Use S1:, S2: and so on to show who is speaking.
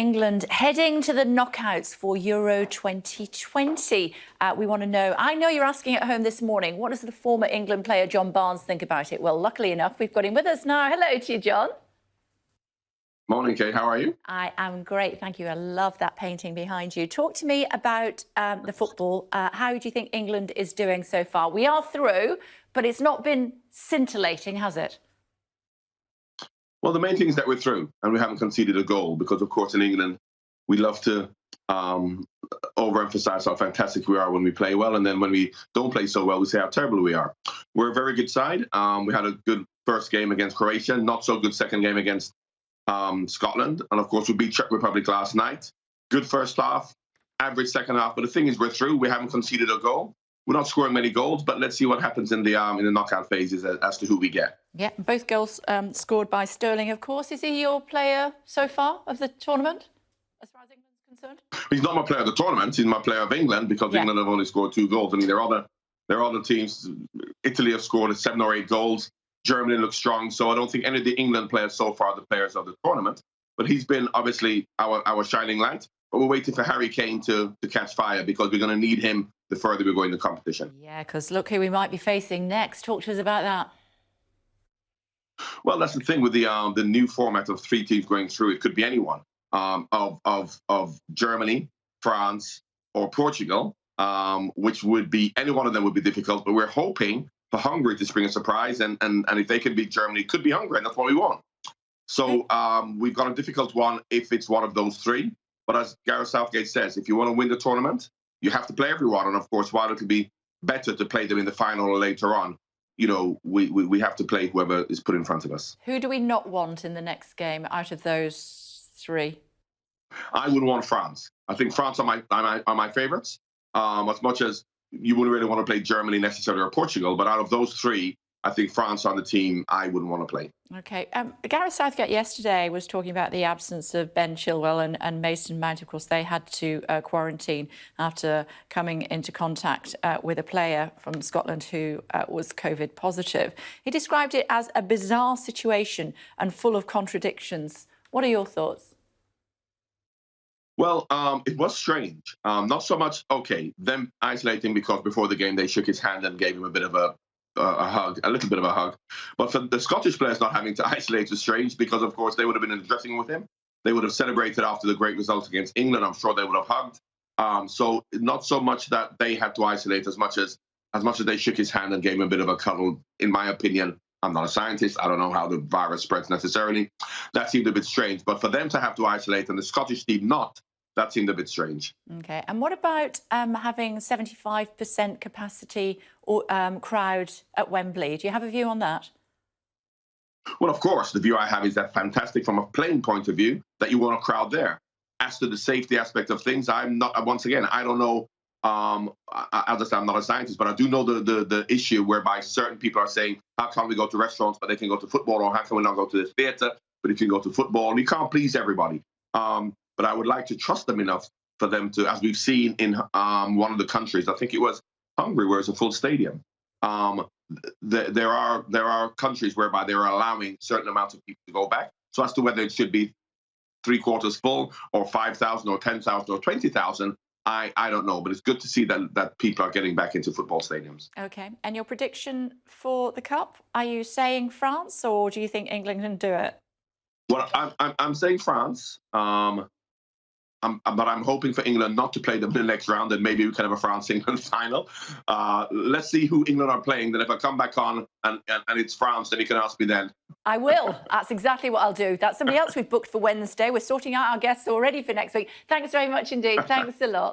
S1: England heading to the knockouts for Euro 2020. We want to know, I know you're asking at home this morning, what does the former England player John Barnes think about it? Well, luckily enough, we've got him with us now. Hello to you, John.
S2: Morning, Kate. How are you?
S1: I am great, thank you. I love that painting behind you. Talk to me about the football. How do you think England is doing so far? We are through, but it's not been scintillating, has it?
S2: Well, the main thing is that we're through and we haven't conceded a goal because, of course, in England, we love to overemphasize how fantastic we are when we play well. And then when we don't play so well, we say how terrible we are. We're a very good side. We had a good first game against Croatia, not so good second game against Scotland. And, of course, we beat Czech Republic last night. Good first half, average second half. But the thing is, we're through. We haven't conceded a goal. We're not scoring many goals, but let's see what happens in the knockout phases as to who we get.
S1: Yeah, both goals scored by Sterling, of course. Is he your player so far of the tournament, as far as England's concerned?
S2: He's not my player of the tournament. He's my player of England because England have only scored 2 goals. I mean, there are other teams. Italy have scored 7 or 8 goals. Germany looks strong. So I don't think any of the England players so far are the players of the tournament. But he's been obviously our shining light. But we're waiting for Harry Kane to catch fire because we're going to need him the further we go in the competition.
S1: Yeah, because look who we might be facing next. Talk to us about that.
S2: Well, that's the thing with the new format of 3 teams going through. It could be anyone of Germany, France, or Portugal, which would be any one of them would be difficult. But we're hoping for Hungary to spring a surprise, and if they can beat Germany, it could be Hungary, and that's what we want. So we've got a difficult one if it's one of those 3. But as Gareth Southgate says, if you want to win the tournament, you have to play everyone. And of course, while it would be better to play them in the final or later on, you know, we have to play whoever is put in front of us.
S1: Who do we not want in the next game out of those 3?
S2: I wouldn't want France. I think France are my favourites. As much as you wouldn't really want to play Germany necessarily or Portugal, but out of those 3, I think France on the team I wouldn't want to play.
S1: OK. Gareth Southgate yesterday was talking about the absence of Ben Chilwell and Mason Mount. Of course, they had to quarantine after coming into contact with a player from Scotland who was COVID positive. He described it as a bizarre situation and full of contradictions. What are your thoughts?
S2: Well, it was strange. Not so much, OK, them isolating because before the game they shook his hand and gave him a bit of a hug, a little bit of a hug. But for the Scottish players not having to isolate was strange because, of course, they would have been in the dressing room with him. They would have celebrated after the great result against England. I'm sure they would have hugged. So not so much that they had to isolate as much as they shook his hand and gave him a bit of a cuddle. In my opinion, I'm not a scientist. I don't know how the virus spreads necessarily. That seemed a bit strange. But for them to have to isolate and the Scottish team not, that seemed a bit strange.
S1: OK. And what about having 75% capacity or crowd at Wembley? Do you have a view on that?
S2: Well, of course, the view I have is that fantastic from a playing point of view that you want a crowd there. As to the safety aspect of things, I'm not, once again, I don't know. As I said, I'm not a scientist, but I do know the issue whereby certain people are saying, how can we go to restaurants, but they can go to football, or how can we not go to the theatre, but if you go to football, you can't please everybody. But I would like to trust them enough for them to, as we've seen in one of the countries, I think it was Hungary, where it's a full stadium. There are countries whereby they're allowing certain amounts of people to go back. So as to whether it should be 3/4 full or 5,000 or 10,000 or 20,000, I don't know. But it's good to see that people are getting back into football stadiums.
S1: OK. And your prediction for the Cup? Are you saying France, or do you think England can do it?
S2: Well, I'm saying France. But I'm hoping for England not to play them in the next round, and maybe we can have a France-England final. Let's see who England are playing. Then if I come back on and it's France, then you can ask me then.
S1: I will. That's exactly what I'll do. That's somebody else we've booked for Wednesday. We're sorting out our guests already for next week. Thanks very much indeed. Thanks a lot.